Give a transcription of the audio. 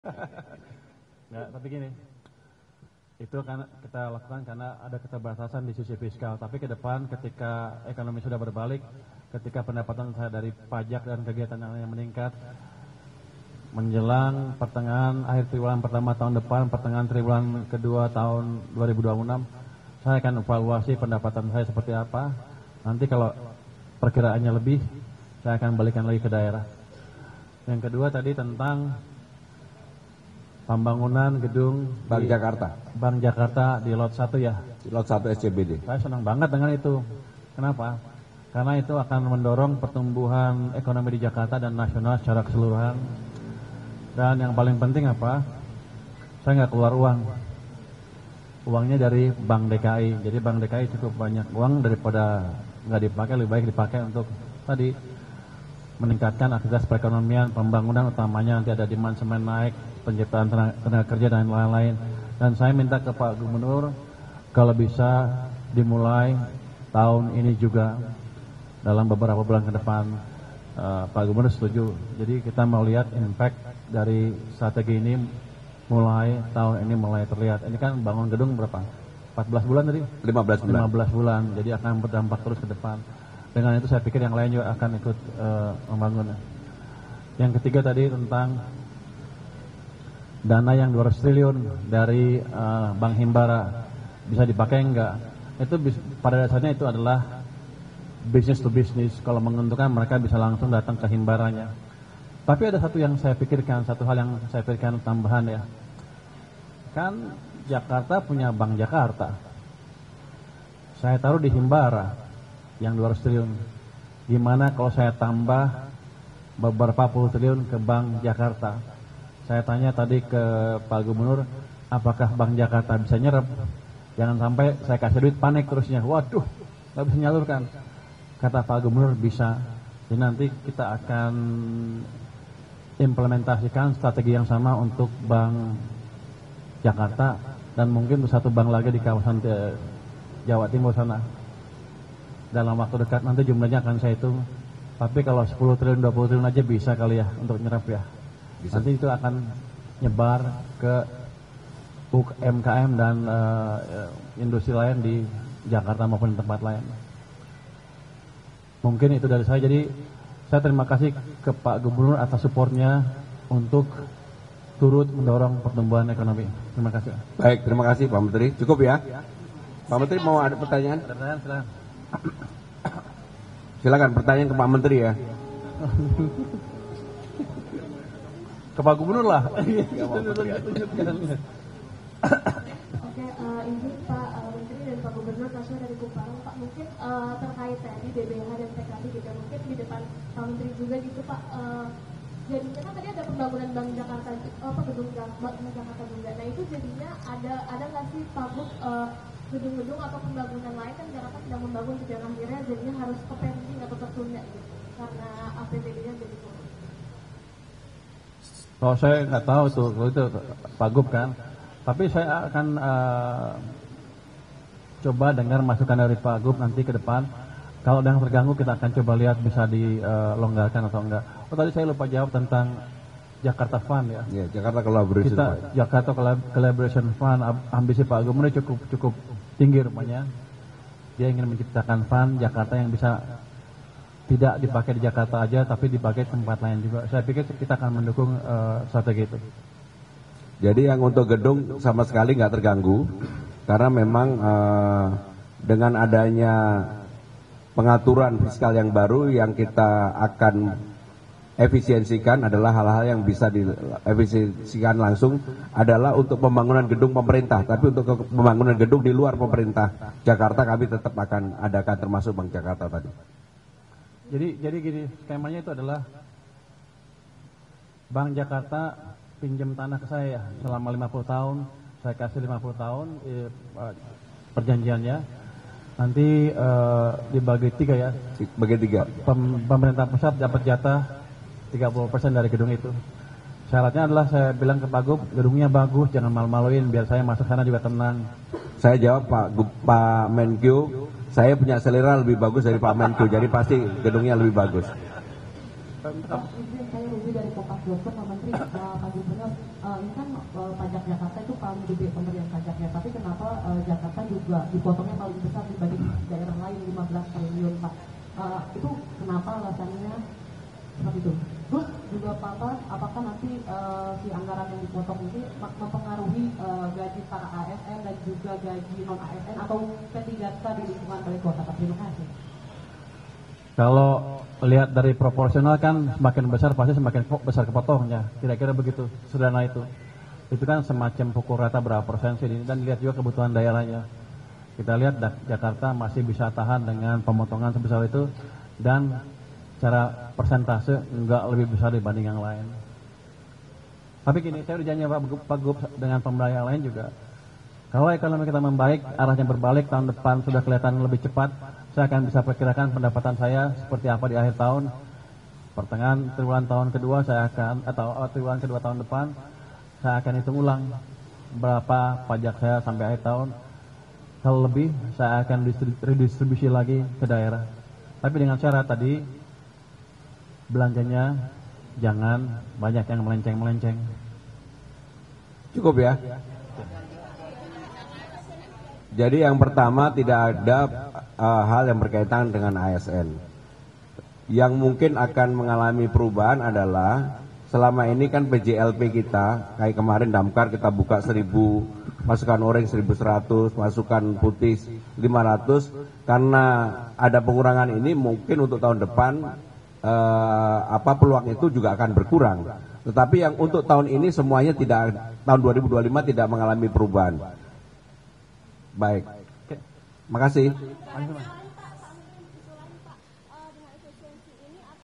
Nggak, tapi gini, itu kan kita lakukan karena ada keterbatasan di sisi fiskal. Tapi ke depan ketika ekonomi sudah berbalik, ketika pendapatan saya dari pajak dan kegiatan yang meningkat, menjelang pertengahan akhir triwulan pertama tahun depan, pertengahan triwulan kedua tahun 2026, saya akan evaluasi pendapatan saya seperti apa. Nanti kalau perkiraannya lebih, saya akan balikan lagi ke daerah. Yang kedua tadi tentang pembangunan gedung Bank Jakarta. Bank Jakarta di Lot 1 ya. Di Lot 1 SCBD. Saya senang banget dengan itu. Kenapa? Karena itu akan mendorong pertumbuhan ekonomi di Jakarta dan nasional secara keseluruhan. Dan yang paling penting apa? Saya nggak keluar uang. Uangnya dari Bank DKI. Jadi Bank DKI cukup banyak uang daripada nggak dipakai, lebih baik dipakai untuk tadi meningkatkan aktivitas perekonomian, pembangunan utamanya nanti ada demand semen naik, penciptaan tenaga kerja dan lain-lain. Dan saya minta ke Pak Gubernur kalau bisa dimulai tahun ini juga dalam beberapa bulan ke depan. Pak Gubernur setuju. Jadi kita mau lihat impact dari strategi ini mulai tahun ini mulai terlihat. Ini kan bangun gedung berapa? 14 bulan tadi? 15 bulan. 15 bulan. Jadi akan berdampak terus ke depan. Dengan itu saya pikir yang lain juga akan ikut membangun. Yang ketiga tadi tentang dana yang 200 triliun dari Bank Himbara bisa dipakai enggak? Itu pada dasarnya itu adalah business to business. Kalau menguntungkan mereka bisa langsung datang ke Himbaranya. Tapi ada satu yang saya pikirkan, satu hal yang saya pikirkan tambahan ya. Kan Jakarta punya Bank Jakarta. Saya taruh di Himbara yang 200 triliun. Gimana kalau saya tambah beberapa puluh triliun ke Bank Jakarta? Saya tanya tadi ke Pak Gubernur, apakah Bank Jakarta bisa nyerap? Jangan sampai saya kasih duit panik terusnya. Waduh, nggak bisa nyalurkan. Kata Pak Gubernur bisa. Jadi nanti kita akan implementasikan strategi yang sama untuk Bank Jakarta dan mungkin satu bank lagi di kawasan Jawa Timur sana. Dalam waktu dekat nanti jumlahnya akan saya hitung. Tapi kalau 10 triliun, 20 triliun aja bisa kali ya untuk nyerap ya. Bisa. Nanti itu akan nyebar ke UMKM dan industri lain di Jakarta maupun di tempat lain. Mungkin itu dari saya. Jadi saya terima kasih ke Pak Gubernur atas supportnya untuk turut mendorong pertumbuhan ekonomi. Terima kasih. Baik, terima kasih Pak Menteri. Cukup ya? Pak Menteri mau ada pertanyaan? Ada pertanyaan, silakan. Silakan pertanyaan ke Pak Menteri ya. Ke Pak Gubernur lah. Oke, ini Pak Menteri dan Pak Gubernur Tasya dari Kupang. Pak, mungkin terkait tadi DBH dan PKB juga mungkin di depan Pak Menteri juga gitu Pak. Jadinya kan tadi ada pembangunan Bank Jakarta, gedung Bank Jakarta juga. Nah itu jadinya ada nggak sih Pak gedung-gedung atau pembangunan lain kan Jakarta sedang membangun gitu dan akhirnya jadinya harus ke pending atau tertunda gitu karena APBD-nya jadi turun. Oh saya nggak tahu tuh itu Pak Gub kan. Tapi saya akan coba dengar masukan dari Pak Gub nanti ke depan. Kalau ada yang terganggu kita akan coba lihat bisa dilonggarkan atau enggak. Oh tadi saya lupa jawab tentang Jakarta Fund ya. Ya, Jakarta Collaboration Fund. Jakarta Collaboration Fund, ambisi Pak Gubernur cukup tinggi rupanya. Dia ingin menciptakan fund Jakarta yang bisa tidak dipakai di Jakarta aja, tapi dipakai tempat lain juga. Saya pikir kita akan mendukung strategi itu. Jadi yang untuk gedung sama sekali nggak terganggu, karena memang dengan adanya pengaturan fiskal yang baru yang kita akan efisiensikan adalah hal-hal yang bisa diefisiensikan langsung adalah untuk pembangunan gedung pemerintah. Tapi untuk pembangunan gedung di luar pemerintah Jakarta kami tetap akan adakan termasuk Bank Jakarta tadi. Jadi gini, skemanya itu adalah Bank Jakarta pinjam tanah ke saya selama 50 tahun, saya kasih 50 tahun perjanjiannya. Nanti dibagi 3 ya. Bagi 3. Pemerintah pusat dapat jatah 30% dari gedung itu. Syaratnya adalah saya bilang ke Pak Gub, gedungnya bagus, jangan malu-maluin, biar saya masuk sana juga tenang. Saya jawab Pak Menkyu, saya punya selera lebih bagus dari Pak Menkyu, jadi pasti gedungnya lebih bagus. Izin saya Ruby dari Kompas.com, Pak Menteri, Pak Gubernur. ini kan pajak Jakarta itu paling gede pemberian pajaknya, tapi kenapa Jakarta juga dipotongnya paling besar dibanding daerah lain 15 triliun Pak? Itu kenapa alasannya seperti itu? Terus juga Pak, apakah nanti si anggaran yang dipotong ini mempengaruhi gaji para ASN dan juga gaji non ASN atau P3K di lingkungan balai kota? Terima kasih. Kalau lihat dari proporsional kan semakin besar pasti semakin besar kepotongnya, kira-kira begitu, sederhana itu. Itu kan semacam pukul rata berapa persen sih, dan lihat juga kebutuhan daerahnya. Kita lihat Jakarta masih bisa tahan dengan pemotongan sebesar itu, dan secara persentase enggak lebih besar dibanding yang lain. Tapi gini, saya udah janji Pak Gub dengan pemerintah yang lain juga. Kalau ekonomi kita membaik, arahnya berbalik, tahun depan sudah kelihatan lebih cepat, saya akan bisa perkirakan pendapatan saya seperti apa di akhir tahun. Pertengahan triwulan tahun kedua saya akan, atau triwulan kedua tahun depan, saya akan hitung ulang berapa pajak saya sampai akhir tahun. Kalau lebih, saya akan redistribusi lagi ke daerah. Tapi dengan syarat tadi, belanjanya jangan banyak yang melenceng-melenceng. Cukup ya. Jadi yang pertama tidak ada hal yang berkaitan dengan ASN. Yang mungkin akan mengalami perubahan adalah selama ini kan PJLP kita, kayak kemarin Damkar kita buka 1000, masukan oranye 1100, masukan putih 500. Karena ada pengurangan ini mungkin untuk tahun depan peluang itu juga akan berkurang. Tetapi yang untuk tahun ini semuanya tidak, tahun 2025 tidak mengalami perubahan. Baik, makasih.